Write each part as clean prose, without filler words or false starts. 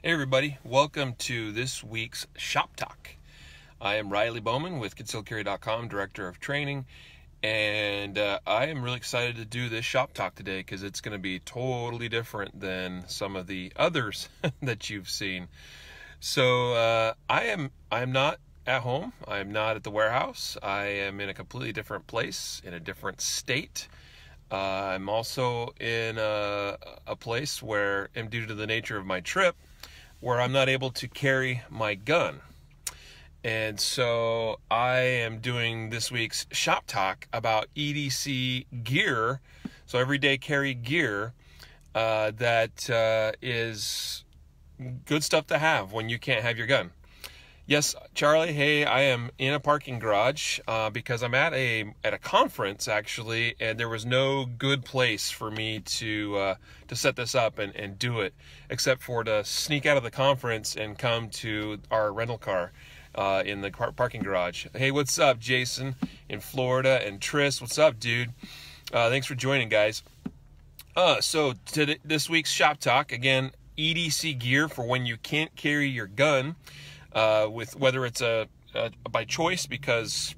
Hey everybody, welcome to this week's Shop Talk. I am Riley Bowman with ConcealedCarry.com, Director of Training, and I am really excited to do this Shop Talk today because it's going to be totally different than some of the others that you've seen. So I am not at home. I am not at the warehouse. I am in a completely different place, in a different state. I'm also in a place where, and due to the nature of my trip, where I'm not able to carry my gun. And so I am doing this week's Shop Talk about EDC gear, so everyday carry gear, that is good stuff to have when you can't have your gun. Yes, Charlie, hey, I am in a parking garage because I'm at a conference, actually, and there was no good place for me to set this up and do it, except for to sneak out of the conference and come to our rental car in the parking garage. Hey, what's up, Jason in Florida, and Tris, what's up, dude? Thanks for joining, guys. So this week's Shop Talk, again, EDC gear for when you can't carry your gun. With whether it's by choice because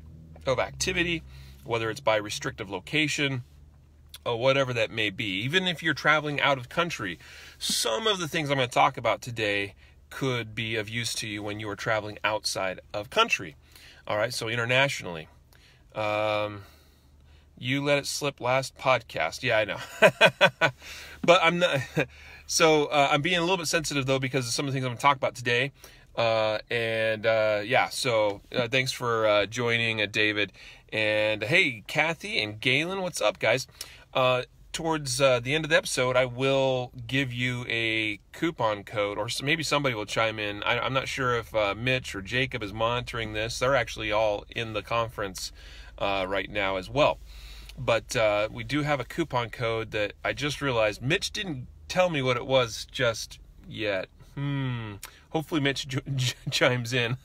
of activity, whether it's by restrictive location, or whatever that may be. Even if you're traveling out of country, some of the things I'm going to talk about today could be of use to you when you are traveling outside of country. All right, so internationally. You let it slip last podcast. Yeah, I know. But I'm not. So I'm being a little bit sensitive, though, because of some of the things I'm going to talk about today. So thanks for joining, David. And hey, Kathy and Galen, what's up, guys? Towards the end of the episode, I will give you a coupon code, or maybe somebody will chime in. I'm not sure if Mitch or Jacob is monitoring this. They're actually all in the conference right now as well. But we do have a coupon code that I just realized. Mitch didn't tell me what it was just yet. Hopefully Mitch chimes in.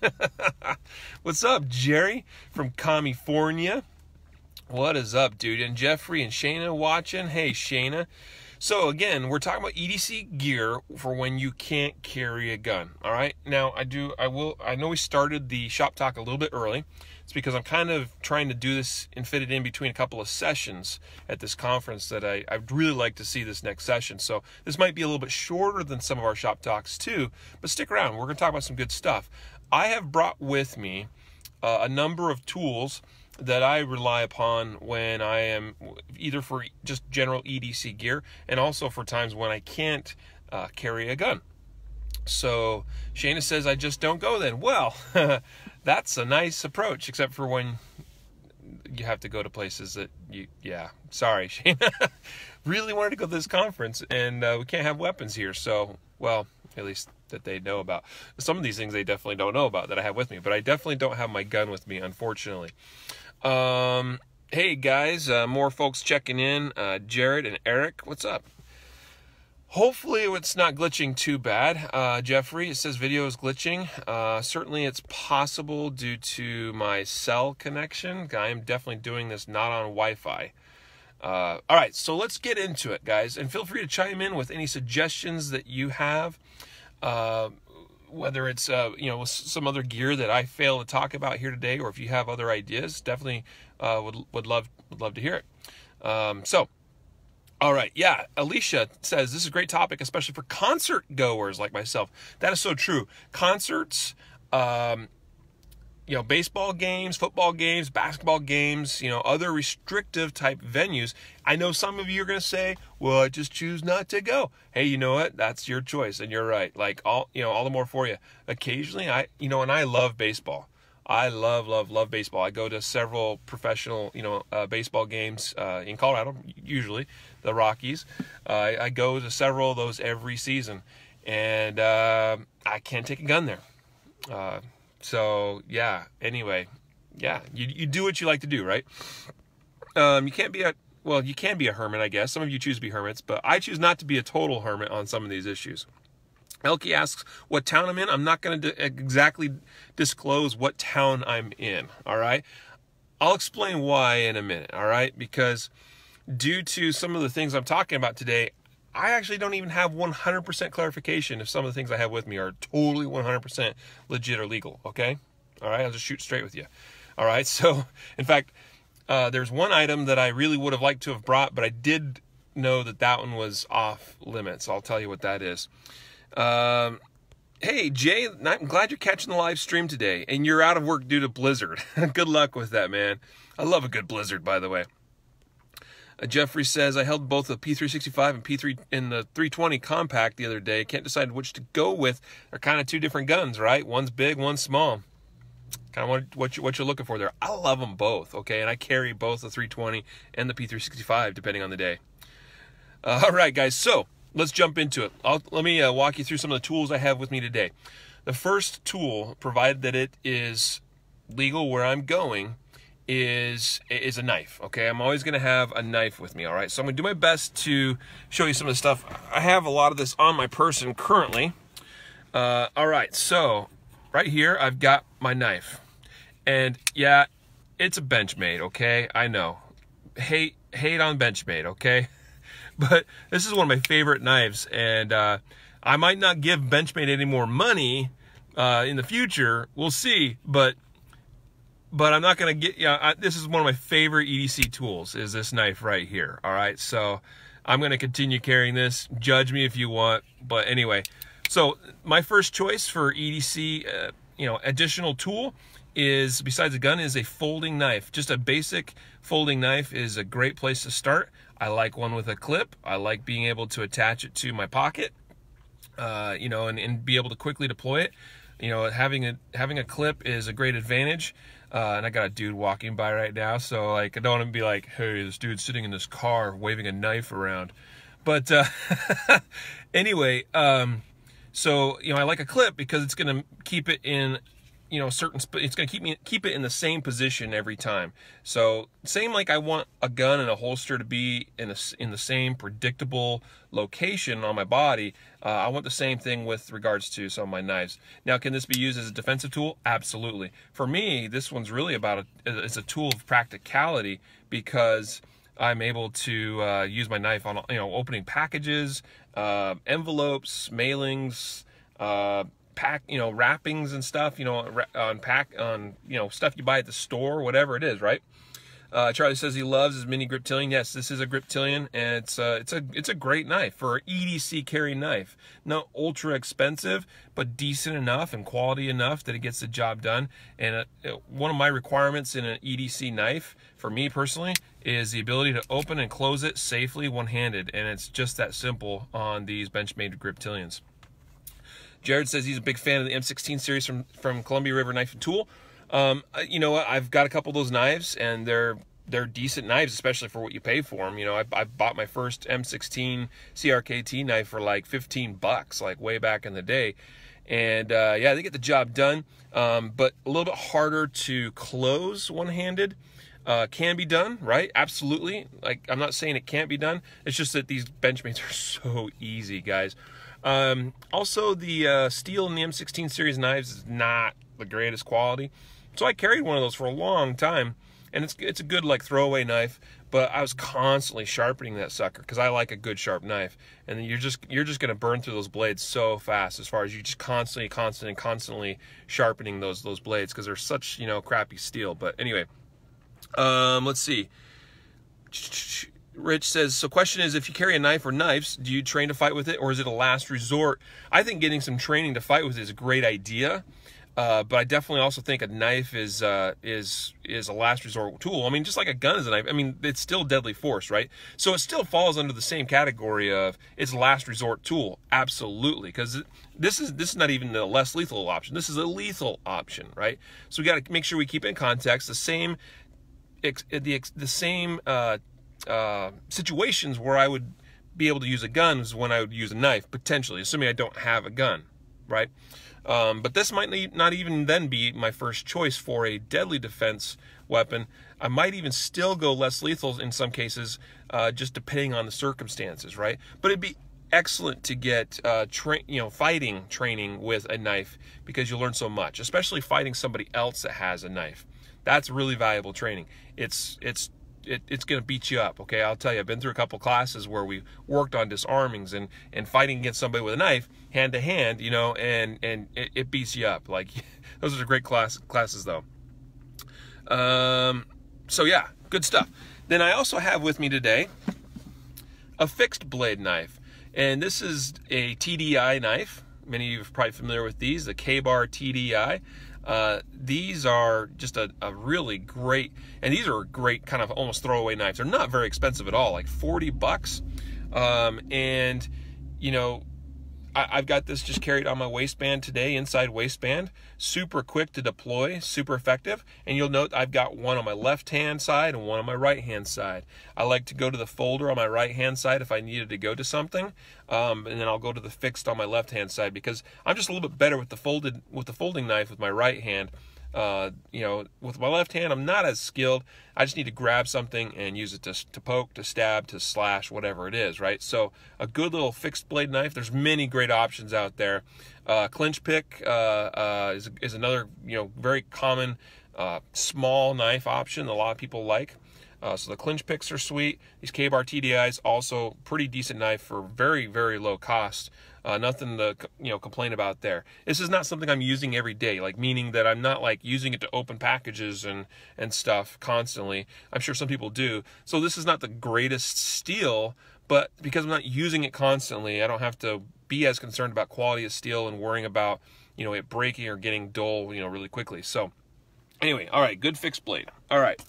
What's up, Jerry from California? What is up, dude? And Jeffrey and Shayna watching. Hey, Shayna. So again, we're talking about EDC gear for when you can't carry a gun. All right. Now I know we started the Shop Talk a little bit early. It's because I'm kind of trying to do this and fit it in between a couple of sessions at this conference that I'd really like to see this next session. So this might be a little bit shorter than some of our Shop Talks too, but stick around. We're going to talk about some good stuff. I have brought with me a number of tools that I rely upon when I am either for just general EDC gear and also for times when I can't carry a gun. So Shayna says, I just don't go then. Well, that's a nice approach, except for when you have to go to places that sorry, Shayna. Really wanted to go to this conference and we can't have weapons here. So, well, at least that they know about. Some of these things they definitely don't know about that I have with me, but I definitely don't have my gun with me, unfortunately. Hey guys, more folks checking in. Jared and Eric, what's up? Hopefully it's not glitching too bad. Jeffrey, it says video is glitching. Certainly it's possible due to my cell connection. I am definitely doing this not on Wi-Fi. All right, so let's get into it, guys. And feel free to chime in with any suggestions that you have. Whether it's, some other gear that I fail to talk about here today, or if you have other ideas, definitely would love to hear it. All right, yeah, Alicia says, this is a great topic, especially for concert goers like myself. That is so true. Concerts, baseball games, football games, basketball games, other restrictive type venues. I know some of you are going to say, well, I just choose not to go. Hey, you know what? That's your choice, and you're right. Like, all the more for you. Occasionally, and I love baseball. I love baseball. I go to several professional, baseball games in Colorado, usually the Rockies. I go to several of those every season, and I can't take a gun there. So yeah. Anyway, yeah, you do what you like to do, right? You can be a hermit, I guess. Some of you choose to be hermits, but I choose not to be a total hermit on some of these issues. Elkie asks what town I'm in. I'm not going to exactly disclose what town I'm in, all right? I'll explain why in a minute, all right? Because due to some of the things I'm talking about today, I actually don't even have 100% clarification if some of the things I have with me are totally 100% legit or legal, okay? All right, I'll just shoot straight with you. All right, so, in fact, there's one item that I really would have liked to have brought, but I did know that that one was off limits. I'll tell you what that is. Hey, Jay, I'm glad you're catching the live stream today, and you're out of work due to blizzard. Good luck with that, man. I love a good blizzard, by the way. Jeffrey says, I held both the P365 and P3 in the 320 compact the other day. Can't decide which to go with. They're kind of two different guns, right? One's big, one's small. Kind of what you're looking for there. I love them both, okay? And I carry both the 320 and the P365 depending on the day. All right, guys, so let's jump into it. Let me walk you through some of the tools I have with me today. The first tool, provided that it is legal where I'm going, is a knife, okay? I'm always going to have a knife with me, all right? So I'm going to do my best to show you some of the stuff. I have a lot of this on my person currently. All right, so right here I've got my knife. And yeah, it's a Benchmade, okay? I know. Hate on Benchmade, okay? But this is one of my favorite knives, and I might not give Benchmade any more money in the future. We'll see, but I'm not going to get, this is one of my favorite EDC tools, is this knife right here, all right? So I'm going to continue carrying this. Judge me if you want, but anyway. So my first choice for EDC, additional tool is, besides a gun, is a folding knife. Just a basic folding knife is a great place to start. I like one with a clip. I like being able to attach it to my pocket, and be able to quickly deploy it. Having a clip is a great advantage. And I got a dude walking by right now, so like I don't want to be like, hey, this dude's sitting in this car waving a knife around. But anyway, so I like a clip because it's gonna keep it in it's gonna keep it in the same position every time. So same like I want a gun and a holster to be in the same predictable location on my body. I want the same thing with regards to some of my knives. Now, can this be used as a defensive tool? Absolutely. For me, this one's really about it's a tool of practicality, because I'm able to use my knife on opening packages, envelopes, mailings, wrappings and stuff, on stuff you buy at the store, whatever it is, right? Charlie says he loves his mini griptilian. Yes, this is a griptilian, and it's a great knife for an EDC carry knife. Not ultra expensive, but decent enough and quality enough that it gets the job done. And one of my requirements in an EDC knife, for me personally, is the ability to open and close it safely one-handed, and it's just that simple on these Benchmade griptilians. Jared says he's a big fan of the M16 series from Columbia River Knife and Tool. I've got a couple of those knives, and they're decent knives, especially for what you pay for them. I bought my first M16 CRKT knife for like $15, like way back in the day. And they get the job done, but a little bit harder to close one-handed. Can be done, right? Absolutely. Like, I'm not saying it can't be done. It's just that these Benchmades are so easy, guys. Also, the steel in the M16 series knives is not the greatest quality. So I carried one of those for a long time, and it's a good like throwaway knife, but I was constantly sharpening that sucker because I like a good sharp knife. And then you're just going to burn through those blades so fast, as far as you just constantly sharpening those blades, because they're such, crappy steel. But anyway, let's see. Rich says, so question is, if you carry a knife or knives, do you train to fight with it, or is it a last resort? I think getting some training to fight with it is a great idea, but I definitely also think a knife is a last resort tool. I mean, just like a gun is a knife. I mean, it's still deadly force, right? So it still falls under the same category of it's a last resort tool, absolutely, because this is not even the less lethal option. This is a lethal option, right? So we got to make sure we keep it in context. The same situations where I would be able to use a gun is when I would use a knife, potentially, assuming I don't have a gun, right? But this might not even then be my first choice for a deadly defense weapon. I might even still go less lethal in some cases, just depending on the circumstances, right? But it'd be excellent to get fighting training with a knife, because you'll learn so much, especially fighting somebody else that has a knife. That's really valuable training. It's it's going to beat you up. Okay, I'll tell you, I've been through a couple classes where we worked on disarmings and fighting against somebody with a knife hand to hand, you know, and it beats you up. Like, those are great classes though. So yeah, good stuff. Then I also have with me today a fixed blade knife, and this is a TDI knife. Many of you are probably familiar with these, the K-Bar TDI. These are just a really great, and these are great kind of almost throwaway knives. They're not very expensive at all, like 40 bucks. And you know, I've got this just carried on my waistband today, inside waistband, super quick to deploy, super effective. And you'll note I've got one on my left-hand side and one on my right-hand side. I like to go to the folder on my right-hand side if I needed to go to something, and then I'll go to the fixed on my left-hand side, because I'm just a little bit better with the folding knife with my right hand. You know, with my left hand, I'm not as skilled. I just need to grab something and use it to poke, to stab, to slash, whatever it is, right? So a good little fixed blade knife. There's many great options out there. Clinch pick is another, you know, very common small knife option that a lot of people like. So the clinch picks are sweet. These K-Bar TDIs, also pretty decent knife for very, very low cost. Nothing to, you know, complain about there. This is not something I'm using every day, like meaning that I'm not like using it to open packages and stuff constantly. I'm sure some people do. So this is not the greatest steel, but because I'm not using it constantly, I don't have to be as concerned about quality of steel and worrying about, you know, it breaking or getting dull, you know, really quickly. So anyway, all right, good fixed blade. All right.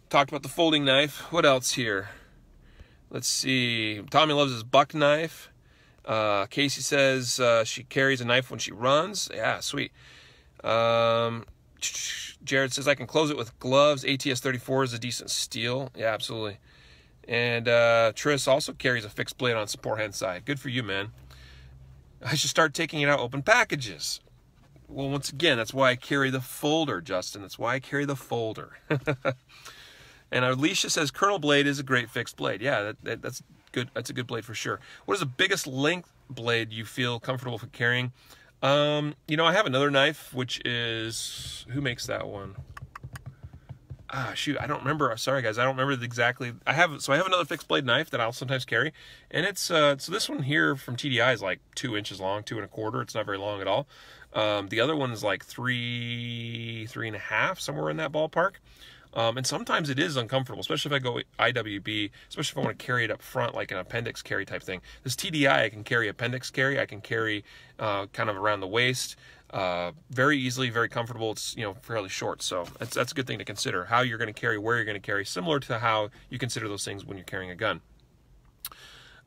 Talked about the folding knife. What else here? Let's see. Tommy loves his buck knife. Casey says she carries a knife when she runs. Yeah, sweet. Jared says I can close it with gloves. ATS 34 is a decent steel. Yeah, absolutely. And Tris also carries a fixed blade on support hand side. Good for you, man. I should start taking it out open packages. Well, once again, that's why I carry the folder, Justin. That's why I carry the folder. And Alicia says Colonel blade is a great fixed blade. Yeah, that's good. That's a good blade for sure. What is the biggest length blade you feel comfortable for carrying? You know, I have another knife, which is, who makes that one? Shoot, I don't remember. Sorry guys, I don't remember exactly. I have another fixed blade knife that I'll sometimes carry, and it's so this one here from TDI is like 2 inches long, 2 1/4. It's not very long at all. The other one is like 3 1/2, somewhere in that ballpark. And sometimes it is uncomfortable, especially if I go IWB, especially if I want to carry it up front, like an appendix carry type thing. This TDI, I can carry appendix carry. I can carry kind of around the waist very easily, very comfortable. It's, you know, fairly short. So that's a good thing to consider, how you're going to carry, where you're going to carry, similar to how you consider those things when you're carrying a gun.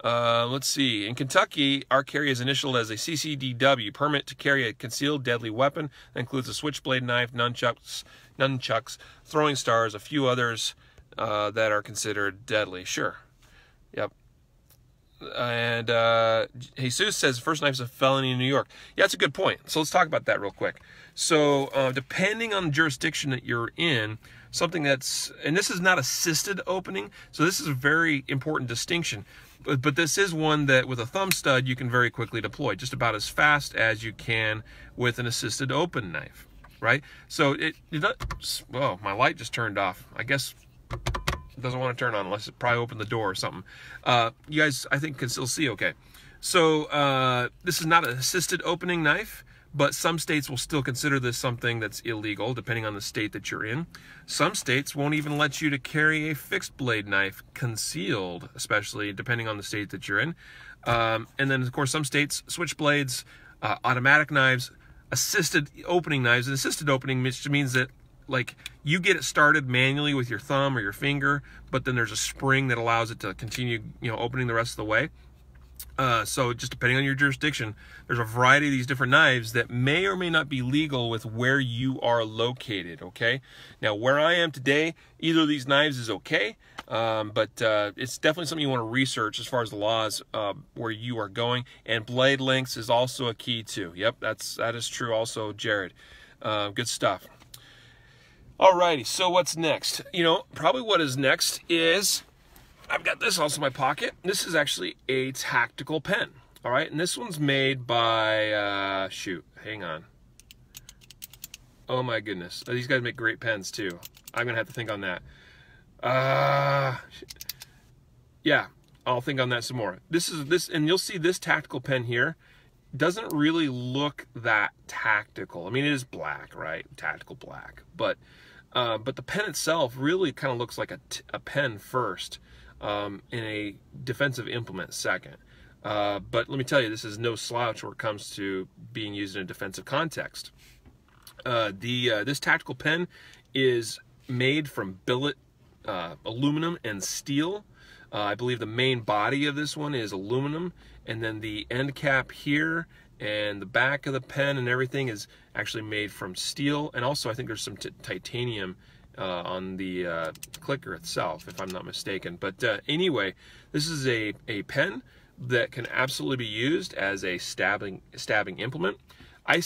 Let's see. In Kentucky, our carry is initialed as a CCDW, permit to carry a concealed deadly weapon. That includes a switchblade knife, nunchucks, throwing stars, a few others that are considered deadly. Sure. Yep. And Jesus says first knife is a felony in New York. Yeah, that's a good point. So let's talk about that real quick. So depending on the jurisdiction that you're in, something that's, and this is not assisted opening, so this is a very important distinction. But this is one that with a thumb stud you can very quickly deploy, just about as fast as you can with an assisted open knife, right? So whoa, my light just turned off. I guess it doesn't want to turn on unless it probably opened the door or something. You guys, I think, can still see okay. So this is not an assisted opening knife, but some states will still consider this something that's illegal, depending on the state that you're in. Some states won't even let you to carry a fixed blade knife concealed, especially depending on the state that you're in. And then, of course, some states, switchblades, automatic knives, assisted opening knives. And assisted opening just means that, like, you get it started manually with your thumb or your finger, but then there's a spring that allows it to continue, you know, opening the rest of the way. So just depending on your jurisdiction, there's a variety of these different knives that may or may not be legal with where you are located, okay? Now, where I am today, either of these knives is okay, but it's definitely something you want to research as far as the laws where you are going. And blade lengths is also a key too. Yep, that is true also, Jared. Good stuff. Alrighty, so what's next? You know, probably what is next is, I've got this also in my pocket. This is actually a tactical pen, all right? And this one's made by, shoot, hang on. Oh my goodness, these guys make great pens too. I'm gonna have to think on that. Yeah, I'll think on that some more. And you'll see this tactical pen here doesn't really look that tactical. I mean, it is black, right? Tactical black, but the pen itself really kind of looks like a pen first, in a defensive implement second. But let me tell you, this is no slouch when it comes to being used in a defensive context. This tactical pen is made from billet aluminum and steel. I believe the main body of this one is aluminum, and then the end cap here and the back of the pen and everything is actually made from steel. And also I think there's some titanium on the clicker itself, if I'm not mistaken. But anyway, this is a pen that can absolutely be used as a stabbing implement. I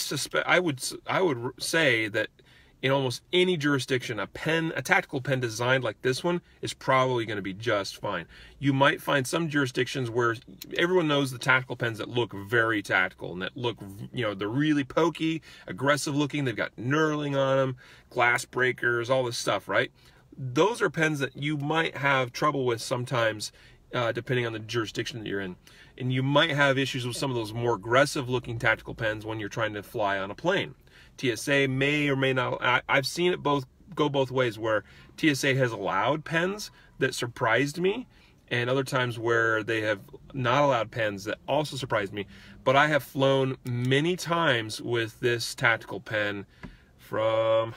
would say that in almost any jurisdiction, a tactical pen designed like this one is probably going to be just fine. You might find some jurisdictions where everyone knows the tactical pens that look very tactical and that look, they're really pokey, aggressive looking. They've got knurling on them, glass breakers, all this stuff, right? Those are pens that you might have trouble with sometimes, depending on the jurisdiction that you're in. And you might have issues with some of those more aggressive looking tactical pens when you're trying to fly on a plane. TSA may or may not, I've seen it go both ways, where TSA has allowed pens that surprised me, and other times where they have not allowed pens that also surprised me. But I have flown many times with this tactical pen from,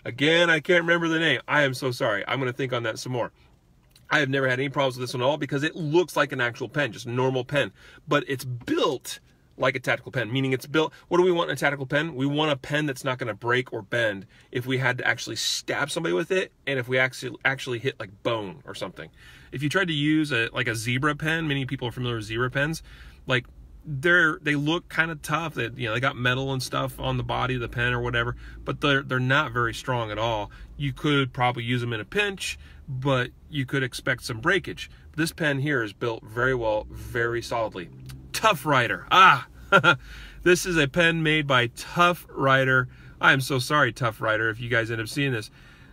again, I can't remember the name. I am so sorry. I'm going to think on that some more. I have never had any problems with this one at all because it looks like an actual pen, just a normal pen. But it's built like a tactical pen, meaning it's built. What do we want in a tactical pen? We want a pen that's not going to break or bend if we had to actually stab somebody with it, and if we actually hit like bone or something. If you tried to use like a zebra pen, many people are familiar with zebra pens, like they look kind of tough. They got metal and stuff on the body of the pen or whatever, but they're not very strong at all. You could probably use them in a pinch, but you could expect some breakage. This pen here is built very well, very solidly. Tough Rider. This is a pen made by Tough Rider. I'm so sorry, Tough Rider, if you guys end up seeing this.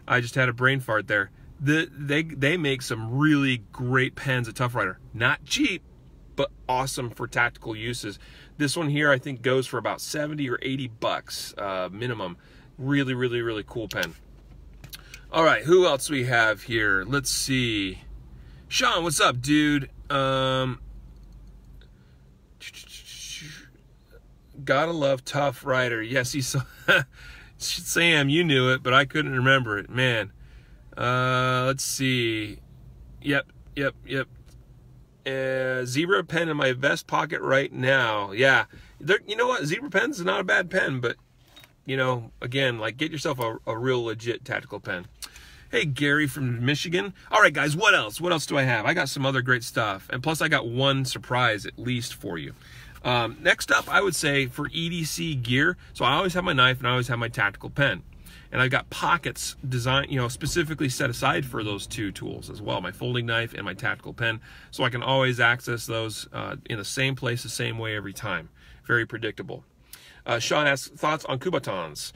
I just had a brain fart there. They make some really great pens at Tough Rider. Not cheap, but awesome for tactical uses. This one here I think goes for about 70 or 80 bucks minimum. Really, really, really cool pen. All right, who else we have here? Let's see. Sean, what's up, dude? Gotta love Tough Rider. Yes, he's so Sam, you knew it, but I couldn't remember it, man. Let's see. Yep. Zebra pen in my vest pocket right now. Yeah, you know what? Zebra pen's is not a bad pen, but again, like, get yourself a real legit tactical pen. Hey, Gary from Michigan. All right, guys, what else? What else do I have? I got some other great stuff, and plus I got one surprise at least for you. Next up, I would say for EDC gear, so I always have my knife and I always have my tactical pen. And I've got pockets designed, specifically set aside for those two tools as well, my folding knife and my tactical pen, so I can always access those in the same place, the same way every time. Very predictable. Sean asks, thoughts on Kubatons?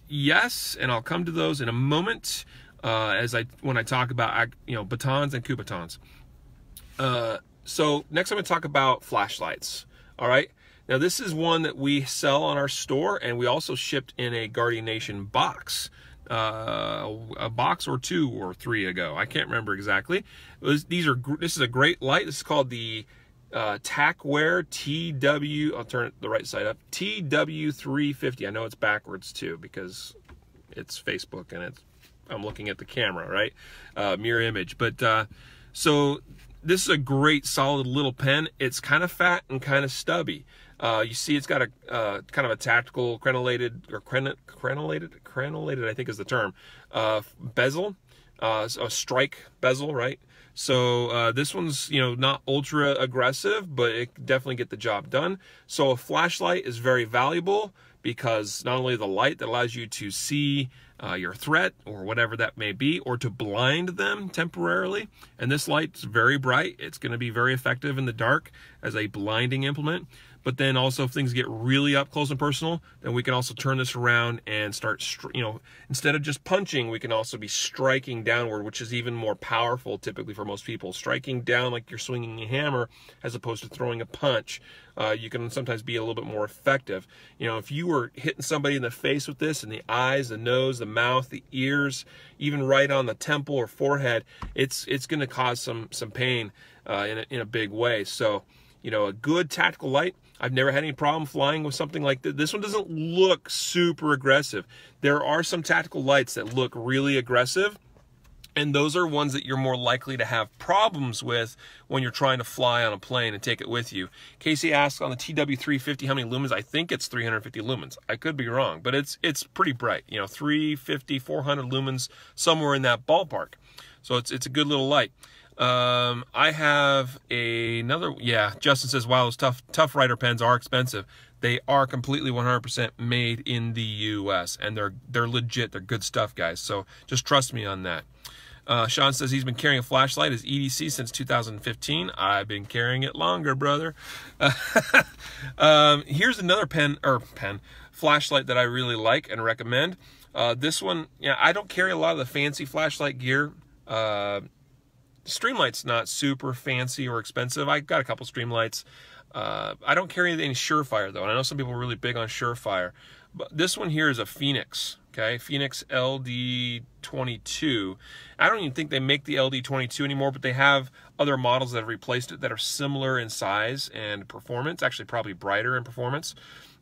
Yes, and I'll come to those in a moment when I talk about batons and Kubatons. So next I'm going to talk about flashlights. All right. Now this is one that we sell on our store, and we also shipped in a Guardian Nation box, a box or 2 or 3 ago. I can't remember exactly. This is a great light. This is called the Tacware TW. I'll turn it the right side up. TW350. I know it's backwards too because it's Facebook and I'm looking at the camera, right? Mirror image. But so this is a great solid little pen. It's kind of fat and kind of stubby. You see it's got a kind of a tactical crenellated, I think is the term, bezel, a strike bezel, right? So this one's not ultra aggressive, but it can definitely get the job done. So a flashlight is very valuable because not only the light that allows you to see your threat or whatever that may be, or to blind them temporarily. And this light's very bright. It's going to be very effective in the dark as a blinding implement. But then also if things get really up close and personal, then we can also turn this around and start, instead of just punching, we can also be striking downward, which is even more powerful typically for most people. Striking down like you're swinging a hammer as opposed to throwing a punch. You can sometimes be a little bit more effective. If you were hitting somebody in the face with this, in the eyes, the nose, the mouth, the ears, even right on the temple or forehead, it's going to cause some pain in a big way. So, a good tactical light. I've never had any problem flying with something like this. This one doesn't look super aggressive. There are some tactical lights that look really aggressive, and those are ones that you're more likely to have problems with when you're trying to fly on a plane and take it with you. Casey asks on the TW350 how many lumens. I think it's 350 lumens. I could be wrong, but it's pretty bright. 350, 400 lumens, somewhere in that ballpark. So it's a good little light. I have another, Justin says, wow, those tough Rider pens are expensive. They are completely 100% made in the US, and they're legit. They're good stuff, guys. So just trust me on that. Sean says he's been carrying a flashlight as EDC since 2015. I've been carrying it longer, brother. Here's another flashlight that I really like and recommend. This one, I don't carry a lot of the fancy flashlight gear. Streamlight's not super fancy or expensive. I got a couple Streamlights. I don't carry any Surefire though, and I know some people are really big on Surefire. But this one here is a Phoenix, okay? Phoenix LD22. I don't even think they make the LD22 anymore, but they have other models that have replaced it that are similar in size and performance, actually probably brighter in performance.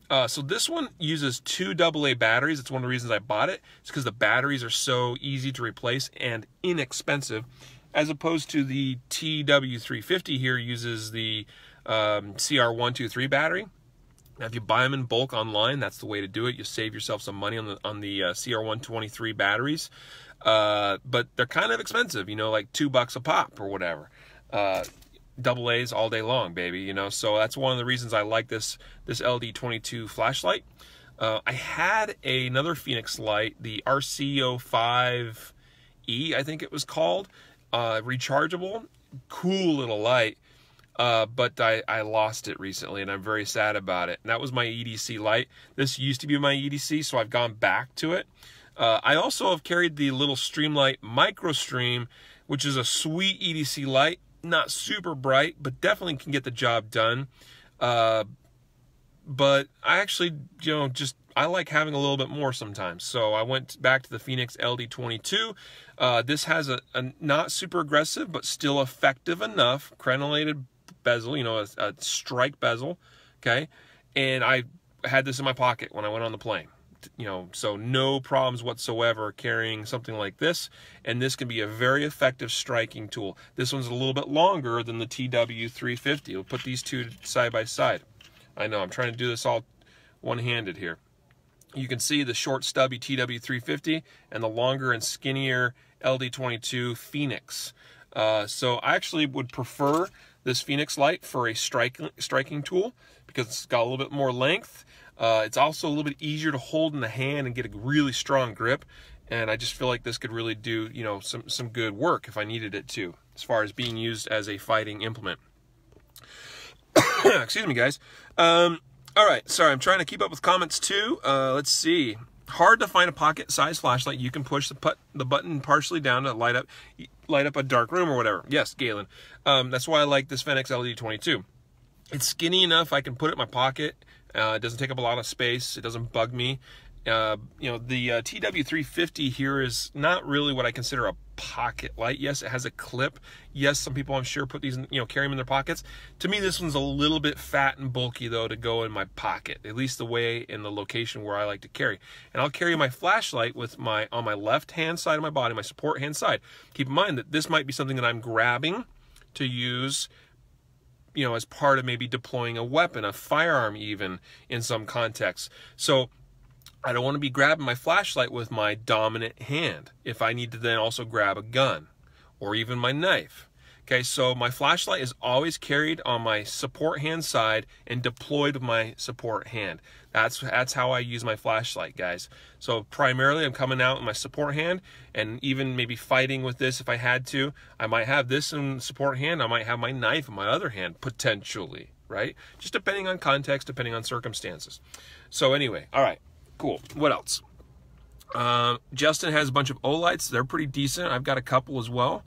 So this one uses 2 AA batteries. It's one of the reasons I bought it. It's because the batteries are so easy to replace and inexpensive, as opposed to the TW350 here uses the CR123 battery. Now, if you buy them in bulk online, that's the way to do it. You save yourself some money on the CR123 batteries, but they're kind of expensive. Like $2 a pop or whatever. AA's all day long, baby. So that's one of the reasons I like this LD22 flashlight. I had another Phoenix light, the RC05E, I think it was called. Rechargeable, cool little light, but I lost it recently, and I'm very sad about it. And that was my EDC light. This used to be my EDC, so I've gone back to it. I also have carried the little Streamlight MicroStream, which is a sweet EDC light, not super bright, but definitely can get the job done. But I actually, I like having a little bit more sometimes. So I went back to the Phoenix LD22. This has a not super aggressive, but still effective enough crenellated bezel, a strike bezel, okay? And I had this in my pocket when I went on the plane. So no problems whatsoever carrying something like this, and this can be a very effective striking tool. This one's a little bit longer than the TW350. We'll put these two side by side. I know, I'm trying to do this all one-handed here. You can see the short stubby TW350 and the longer and skinnier LD22 Phoenix. So I actually would prefer this Phoenix light for a striking tool because it's got a little bit more length. It's also a little bit easier to hold in the hand and get a really strong grip. And I just feel like this could really do, some good work if I needed it to, as far as being used as a fighting implement. Excuse me, guys. All right, sorry, I'm trying to keep up with comments too. Let's see. Hard to find a pocket-sized flashlight. You can push the button partially down to light up a dark room or whatever. Yes, Galen. That's why I like this Phoenix LD22. It's skinny enough I can put it in my pocket. It doesn't take up a lot of space. It doesn't bug me. The TW350 here is not really what I consider a pocket light. Yes, it has a clip. Yes, some people I'm sure put these in, carry them in their pockets. To me, this one's a little bit fat and bulky though to go in my pocket, at least the way in the location where I like to carry. And I'll carry my flashlight with on my left hand side of my body, my support hand side. Keep in mind that this might be something that I'm grabbing to use, as part of maybe deploying a weapon, a firearm even in some contexts. So I don't want to be grabbing my flashlight with my dominant hand if I need to then also grab a gun or even my knife. Okay, so my flashlight is always carried on my support hand side and deployed with my support hand. That's how I use my flashlight, guys. So primarily I'm coming out in my support hand, and even maybe fighting with this if I had to. I might have this in support hand, I might have my knife in my other hand, potentially, right? Just depending on context, depending on circumstances. So anyway, all right, cool. What else? Justin has a bunch of Olights. They're pretty decent. I've got a couple as well.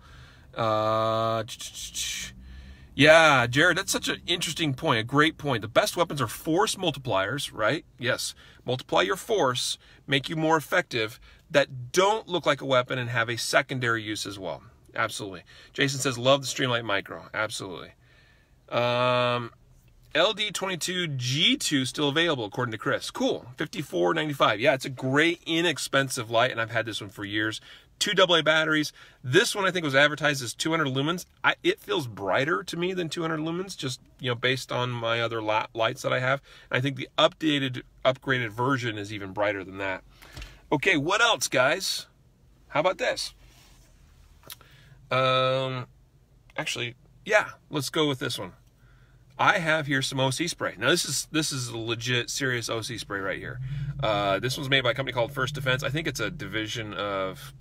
Yeah, Jared, that's such an interesting point, a great point. The best weapons are force multipliers, right? Yes, multiply your force, make you more effective, that don't look like a weapon and have a secondary use as well. Absolutely. Jason says, love the Streamlight Micro. Absolutely. LD22G2 still available, according to Chris. Cool. $54.95. Yeah, it's a great, inexpensive light, and I've had this one for years. 2 AA batteries. This one I think was advertised as 200 lumens. It feels brighter to me than 200 lumens, just based on my other lights that I have. And I think the upgraded version is even brighter than that. Okay, what else, guys? How about this? Actually, yeah, let's go with this one. I have here some OC spray. Now this is a legit, serious OC spray right here. This one's made by a company called First Defense. I think it's a division of,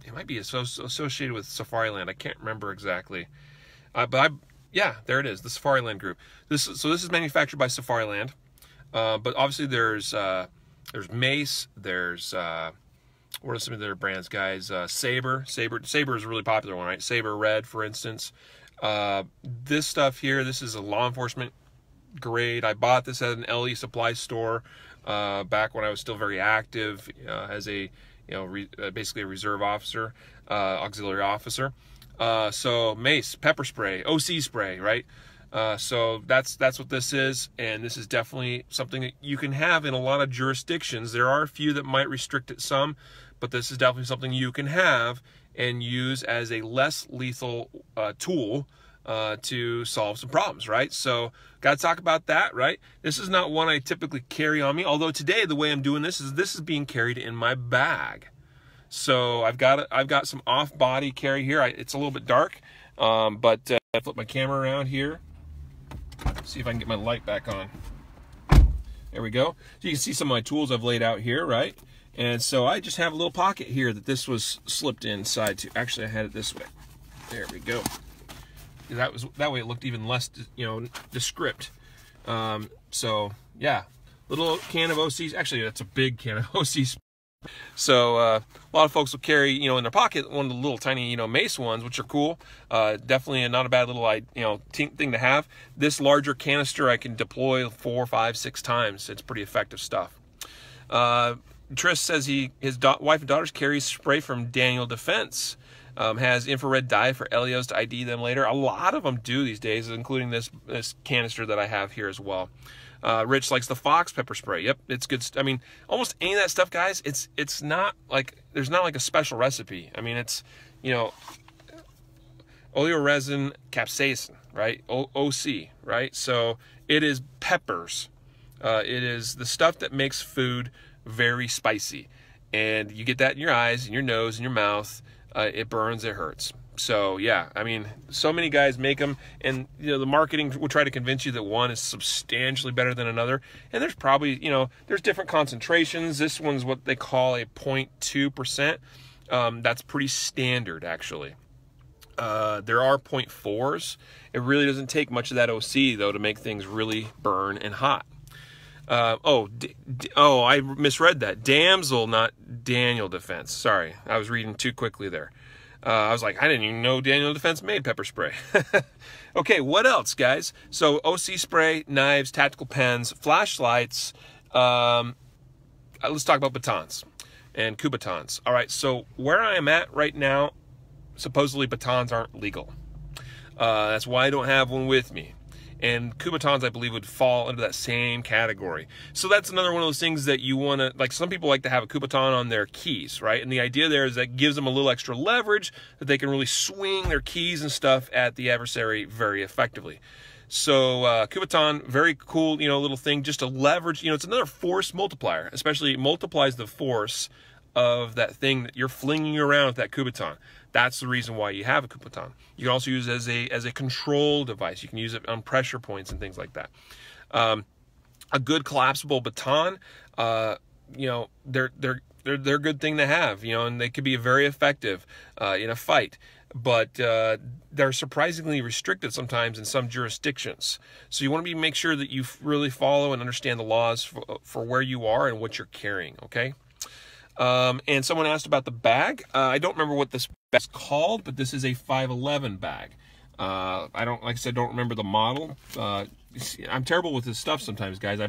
it might be associated with Safariland. I can't remember exactly. Yeah, there it is, the Safariland group. This is manufactured by Safariland. But obviously there's Mace. There's what are some of their brands, guys? Saber is a really popular one, right? Saber Red, for instance. This stuff here, this is a law enforcement grade. I bought this at an LE supply store back when I was still very active as a basically a reserve officer, auxiliary officer. So mace, pepper spray, OC spray, right? So that's what this is, and this is definitely something that you can have in a lot of jurisdictions. There are a few that might restrict it some, but this is definitely something you can have and use as a less lethal tool to solve some problems, right? So got to talk about that, right? This is not one I typically carry on me, although today the way I'm doing this is being carried in my bag. So I've got some off-body carry here. It's a little bit dark, but I flip my camera around here. See if I can get my light back on. There we go. So you can see some of my tools I've laid out here, right? And so I just have a little pocket here that this was slipped inside to. Actually, I had it this way. There we go. That way it looked even less, descript. So yeah, little can of OCs. Actually, that's a big can of OCs. So a lot of folks will carry, in their pocket one of the little tiny, mace ones, which are cool. Definitely not a bad little, thing to have. This larger canister I can deploy 4, 5, 6 times. It's pretty effective stuff. Tris says his wife and daughters carry spray from Daniel Defense. Has infrared dye for LEOs to ID them later. A lot of them do these days, including this canister that I have here as well. Rich likes the Fox pepper spray. Yep, it's good. I mean, almost any of that stuff, guys, it's not like, there's not like a special recipe. I mean, it's, oleoresin capsaicin, right? OC, right? So it is peppers. It is the stuff that makes food very spicy. And you get that in your eyes, and your nose, and your mouth. It burns, it hurts. So yeah, I mean, so many guys make them, and the marketing will try to convince you that one is substantially better than another. And there's probably, there's different concentrations. This one's what they call a 0.2%. That's pretty standard, actually. There are 0.4s. It really doesn't take much of that OC though to make things really burn and hot. I misread that. Damsel, not Daniel Defense. Sorry, I was reading too quickly there. I was like, I didn't even know Daniel Defense made pepper spray. Okay, what else, guys? So OC spray, knives, tactical pens, flashlights. Let's talk about batons and Kubatons. All right, so where I am at right now, supposedly batons aren't legal. That's why I don't have one with me. And Kubatons, I believe, would fall into that same category. So that's another one of those things that you want to, like, some people like to have a Kubaton on their keys, right? And the idea there is that gives them a little extra leverage, that they can really swing their keys and stuff at the adversary very effectively. So Kubaton, very cool, little thing just to leverage. It's another force multiplier, especially multiplies the force of that thing that you're flinging around with that Kubotan. That's the reason why you have a Kubotan. You can also use it as a control device. You can use it on pressure points and things like that. A good collapsible baton, you know, they're a good thing to have, you know, and they could be very effective in a fight. But they're surprisingly restricted sometimes in some jurisdictions. So you want to make sure that you really follow and understand the laws for where you are and what you're carrying, okay? And someone asked about the bag. I don't remember what this bag's called, but this is a 511 bag. Like I said, don't remember the model. I'm terrible with this stuff sometimes, guys. I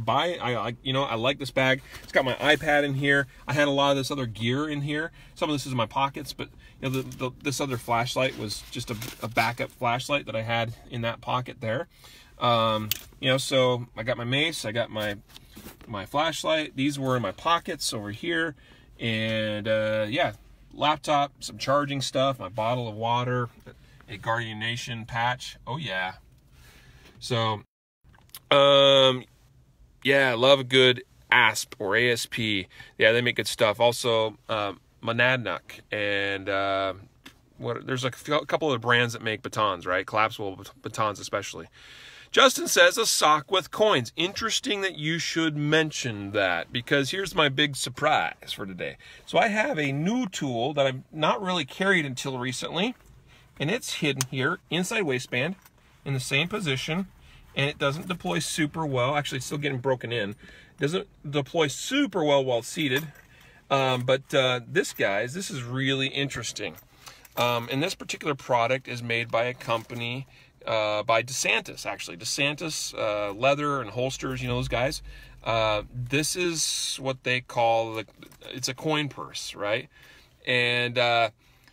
like this bag. It's got my iPad in here. I had a lot of this other gear in here. Some of this is in my pockets, but you know, this other flashlight was just a backup flashlight that I had in that pocket there. You know, so I got my mace, I got my flashlight. These were in my pockets over here, and yeah, laptop, some charging stuff, my bottle of water, a Guardian Nation patch. Oh yeah. So yeah, love a good ASP or ASP. Yeah, they make good stuff. Also, Monadnock and there's a couple of brands that make batons, right? Collapsible batons especially. Justin says a sock with coins. Interesting that you should mention that, because here's my big surprise for today. So I have a new tool that I've not really carried until recently, and it's hidden here inside waistband in the same position. And it doesn't deploy super well. Actually, it's still getting broken in. It doesn't deploy super well while seated. But this is really interesting. And this particular product is made by a company, by DeSantis, actually. DeSantis leather and holsters, you know those guys. This is what they call, it's a coin purse, right? And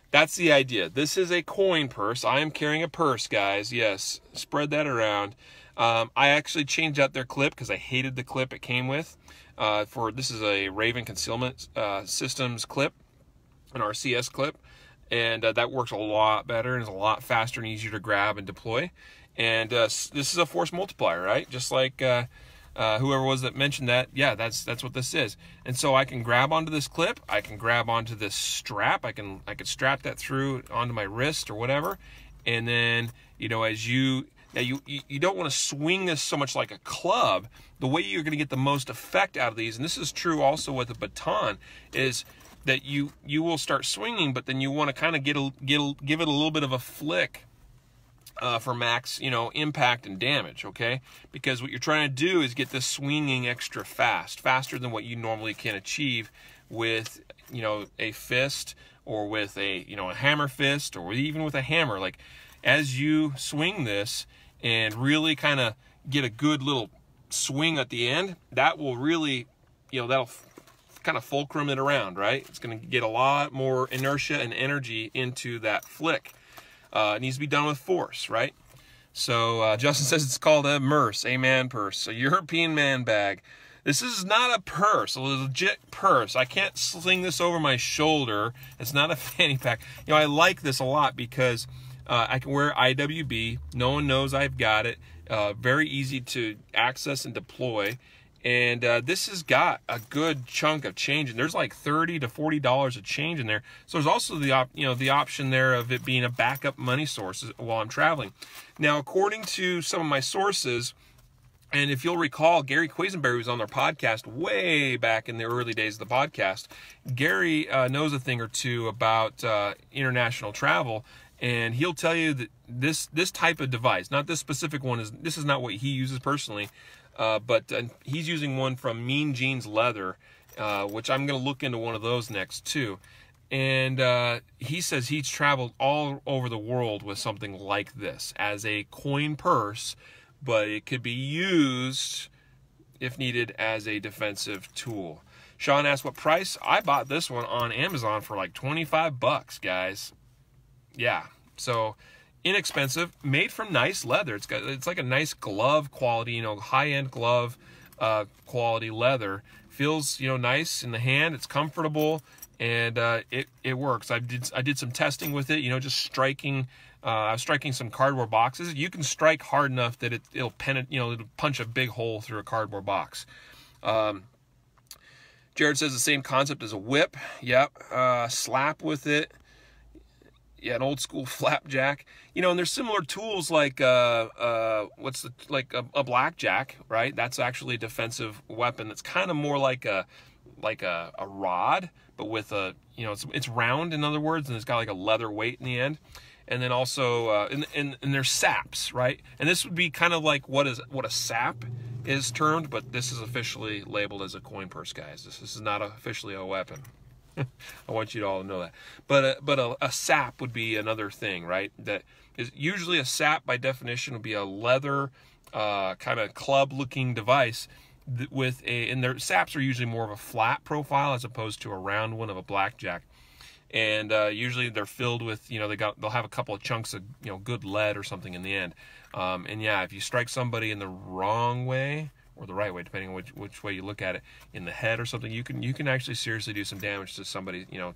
that's the idea. This is a coin purse. I am carrying a purse, guys. Yes, spread that around. I actually changed out their clip because I hated the clip it came with. This is a Raven Concealment Systems clip, an RCS clip, and that works a lot better and is a lot faster and easier to grab and deploy. And this is a force multiplier, right? Just like whoever was that mentioned that. Yeah, that's what this is. And so I can grab onto this clip, I can grab onto this strap, I can strap that through onto my wrist or whatever, and then you know now, you don't want to swing this so much like a club. The way you're going to get the most effect out of these, and this is true also with a baton, is that you will start swinging, but then you want to kind of give it a little bit of a flick for max, you know, impact and damage, okay? Because what you're trying to do is get this swinging extra fast, faster than what you normally can achieve with, you know, a fist or with a, you know, a hammer fist or even with a hammer. Like, as you swing this and really kind of get a good little swing at the end, that will really, you know, that'll kind of fulcrum it around, right? It's going to get a lot more inertia and energy into that flick. It needs to be done with force, right? So Justin says it's called a MERS, a man purse, a European man bag. This is not a purse, a legit purse. I can't sling this over my shoulder. It's not a fanny pack. You know, I like this a lot because I can wear IWB. No one knows I've got it. Very easy to access and deploy. And this has got a good chunk of change, and there's like $30 to $40 of change in there. So there's also the option there of it being a backup money source while I'm traveling. Now, according to some of my sources, and if you'll recall, Gary Quisenberry was on their podcast way back in the early days of the podcast. Gary knows a thing or two about international travel. And he'll tell you that this type of device, not this specific one, this is not what he uses personally, but he's using one from Mean Jeans Leather, which I'm going to look into one of those next too. And he says he's traveled all over the world with something like this as a coin purse, but it could be used, if needed, as a defensive tool. Sean asked what price. I bought this one on Amazon for like 25 bucks, guys. Yeah, so inexpensive, made from nice leather. It's like a nice glove quality, you know, high-end glove quality leather. Feels, you know, nice in the hand. It's comfortable, and it works. I did some testing with it, you know, just striking. I was striking some cardboard boxes. You can strike hard enough that it'll penetrate, you know, it'll punch a big hole through a cardboard box. Jared says the same concept as a whip. Yep. Slap with it. Yeah, an old school flapjack. You know, and there's similar tools like a blackjack, right? That's actually a defensive weapon. That's kind of more like a rod, but with a, you know, it's round, in other words, and it's got like a leather weight in the end. And then also and there's saps, right? And this would be kind of like what a sap is termed, but this is officially labeled as a coin purse, guys. This is not officially a weapon. I want you to all to know that. But a sap would be another thing, right? That is usually a sap by definition would be a leather kind of club-looking device with and their saps are usually more of a flat profile as opposed to a round one of a blackjack. And usually they're filled with, you know, they'll have a couple of chunks of, you know, good lead or something in the end. And yeah, if you strike somebody in the wrong way or the right way, depending on which way you look at it, in the head or something, you can actually seriously do some damage to somebody, you know,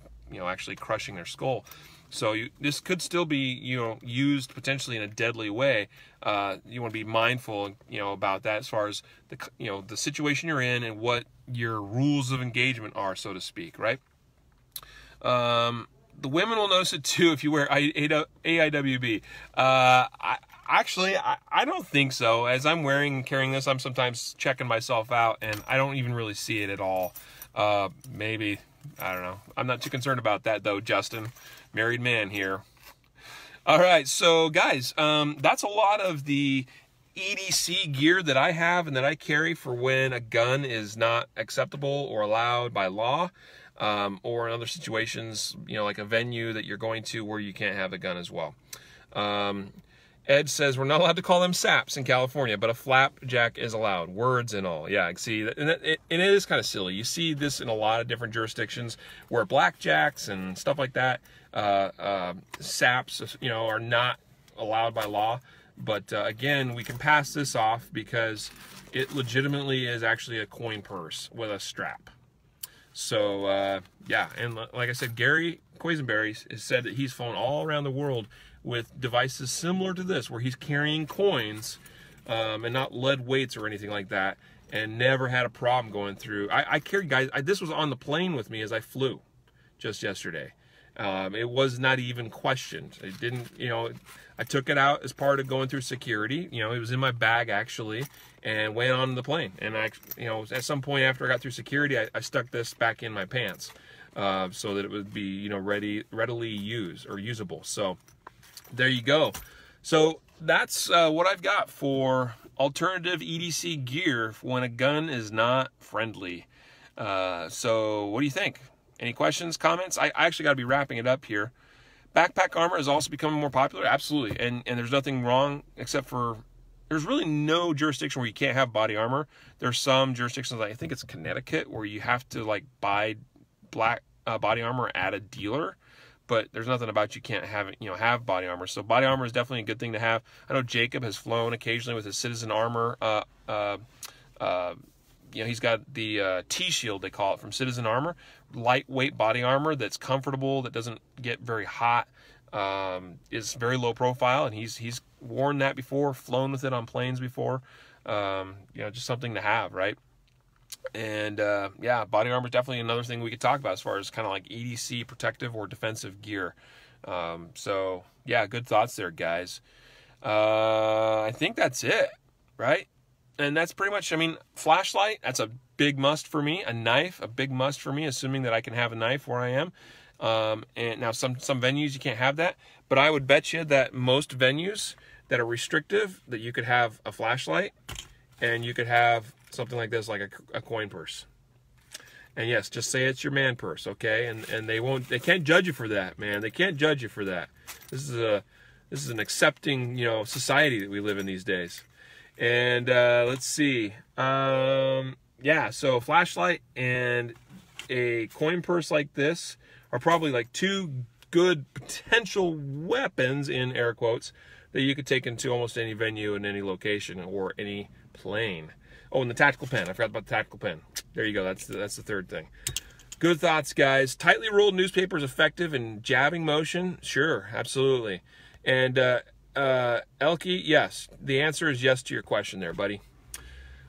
actually crushing their skull. So this could still be, you know, used potentially in a deadly way. You want to be mindful, you know, about that as far as the situation you're in and what your rules of engagement are, so to speak, right? The women will notice it too if you wear AIWB. I don't think so. As I'm wearing and carrying this, I'm sometimes checking myself out, and I don't even really see it at all. Maybe, I don't know. I'm not too concerned about that, though, Justin. Married man here. All right, so guys, that's a lot of the EDC gear that I have and that I carry for when a gun is not acceptable or allowed by law. Or in other situations, you know, like a venue that you're going to where you can't have a gun as well. Ed says we're not allowed to call them saps in California, but a flapjack is allowed. Words and all. Yeah, see, and it is kind of silly. You see this in a lot of different jurisdictions where blackjacks and stuff like that, saps, you know, are not allowed by law. But again, we can pass this off because it legitimately is actually a coin purse with a strap. So, yeah, and like I said, Gary Quisenberry has said that he's flown all around the world with devices similar to this, where he's carrying coins and not lead weights or anything like that, and never had a problem going through. I carried, guys, this was on the plane with me as I flew just yesterday. It was not even questioned. It didn't, you know, I took it out as part of going through security. You know, it was in my bag, actually, and went on the plane. And I, you know, at some point after I got through security, I stuck this back in my pants so that it would be, you know, readily used or usable. So there you go. So that's what I've got for alternative EDC gear when a gun is not friendly. So what do you think? Any questions, comments? I actually got to be wrapping it up here. Backpack armor is also becoming more popular. Absolutely. And there's nothing wrong except for there's really no jurisdiction where you can't have body armor. There's some jurisdictions, like I think it's Connecticut, where you have to like buy body armor at a dealer. But there's nothing about you can't have it, you know, have body armor. So body armor is definitely a good thing to have. I know Jacob has flown occasionally with his citizen armor. You know, he's got the T-shield, they call it, from Citizen Armor. Lightweight body armor that's comfortable, that doesn't get very hot, is very low profile, and he's worn that before, flown with it on planes before. You know, just something to have, right? And yeah, body armor is definitely another thing we could talk about as far as kind of like EDC protective or defensive gear. So yeah, good thoughts there, guys. I think that's it, right? And that's pretty much, I mean, flashlight, that's a big must for me. A knife, a big must for me, assuming that I can have a knife where I am. And now some venues you can't have that, but I would bet you that most venues that are restrictive, that you could have a flashlight and you could have something like this, like a coin purse. And yes, just say it's your man purse, okay? And they can't judge you for that, man. They can't judge you for that. This is an accepting, you know, society that we live in these days. And let's see. Yeah, so a flashlight and a coin purse like this are probably like two good potential weapons, in air quotes, that you could take into almost any venue in any location or any plane. Oh, and the tactical pen. I forgot about the tactical pen. There you go. That's the third thing. Good thoughts, guys. Tightly rolled newspaper is effective in jabbing motion. Sure, absolutely. And Elke, yes. The answer is yes to your question there, buddy.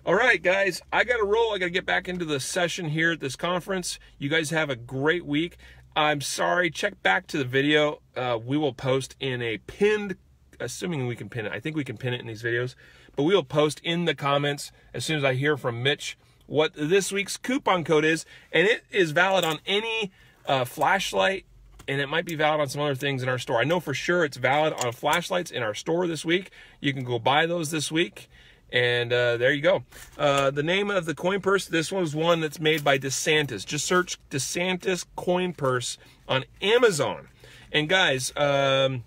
All right, guys, I got to roll. I got to get back into the session here at this conference. You guys have a great week. I'm sorry. Check back to the video. We will post in a pinned, assuming we can pin it. I think we can pin it in these videos. But we will post in the comments as soon as I hear from Mitch what this week's coupon code is. And it is valid on any flashlight, and it might be valid on some other things in our store. I know for sure it's valid on flashlights in our store this week. You can go buy those this week. And there you go. The name of the coin purse, this was one that's made by DeSantis. Just search DeSantis coin purse on Amazon. And guys, I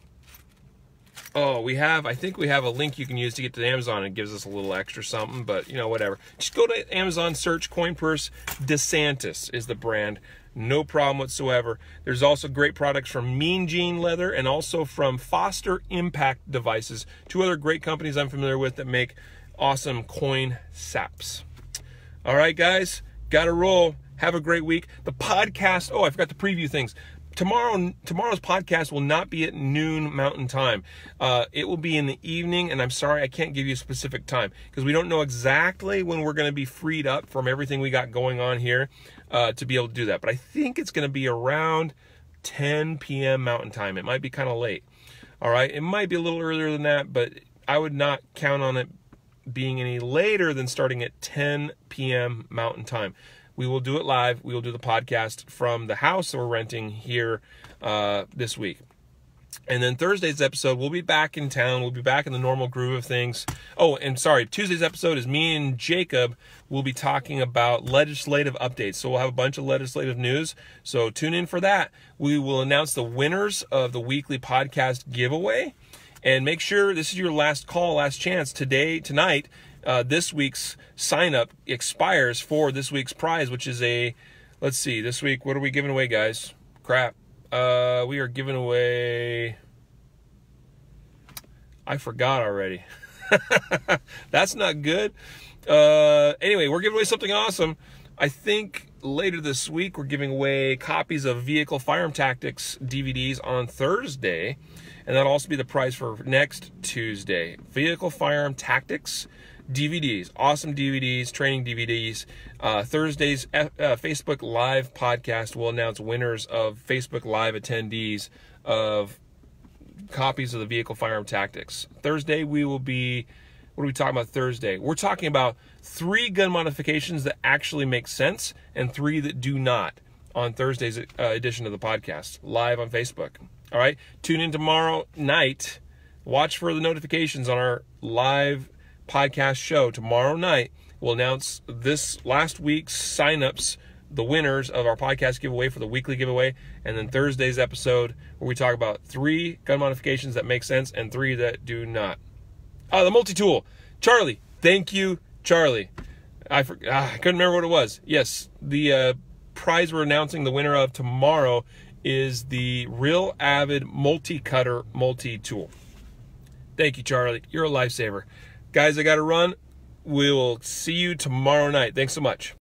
think we have a link you can use to get to Amazon. It gives us a little extra something, but you know, whatever. Just go to Amazon, search coin purse. DeSantis is the brand. No problem whatsoever. There's also great products from Mean Gene Leather and also from Foster Impact Devices. Two other great companies I'm familiar with that make awesome coin saps. All right, guys, gotta roll. Have a great week. The podcast, I forgot to preview things. Tomorrow's podcast will not be at noon Mountain Time. It will be in the evening, and I'm sorry I can't give you a specific time because we don't know exactly when we're going to be freed up from everything we got going on here to be able to do that. But I think it's going to be around 10 p.m. Mountain Time. It might be kind of late. All right, it might be a little earlier than that, but I would not count on it being any later than starting at 10 p.m. Mountain Time. We will do it live. We will do the podcast from the house that we're renting here this week. And then Thursday's episode, we'll be back in town. We'll be back in the normal groove of things. Oh, and sorry, Tuesday's episode is me and Jacob will be talking about legislative updates. So we'll have a bunch of legislative news. So tune in for that. We will announce the winners of the weekly podcast giveaway. And make sure this is your last call, last chance. Tonight, this week's sign up expires for this week's prize, which is let's see, this week, what are we giving away, guys? Crap. We are giving away, I forgot already. That's not good. Anyway, we're giving away something awesome. I think later this week, we're giving away copies of Vehicle Firearm Tactics DVDs on Thursday. And that'll also be the prize for next Tuesday. Vehicle Firearm Tactics DVDs. Awesome DVDs, training DVDs. Thursday's Facebook Live podcast will announce winners of Facebook Live attendees of copies of the Vehicle Firearm Tactics. Thursday, we will be... What are we talking about Thursday? We're talking about 3 gun modifications that actually make sense and 3 that do not on Thursday's edition of the podcast, live on Facebook. All right, tune in tomorrow night. Watch for the notifications on our live podcast show. Tomorrow night, we'll announce this last week's signups, the winners of our podcast giveaway for the weekly giveaway, and then Thursday's episode where we talk about 3 gun modifications that make sense and 3 that do not. The multi-tool. Charlie. Thank you, Charlie. I couldn't remember what it was. Yes, the prize we're announcing the winner of tomorrow is the Real Avid Multi-Cutter Multi-Tool. Thank you, Charlie. You're a lifesaver. Guys, I got to run. We'll see you tomorrow night. Thanks so much.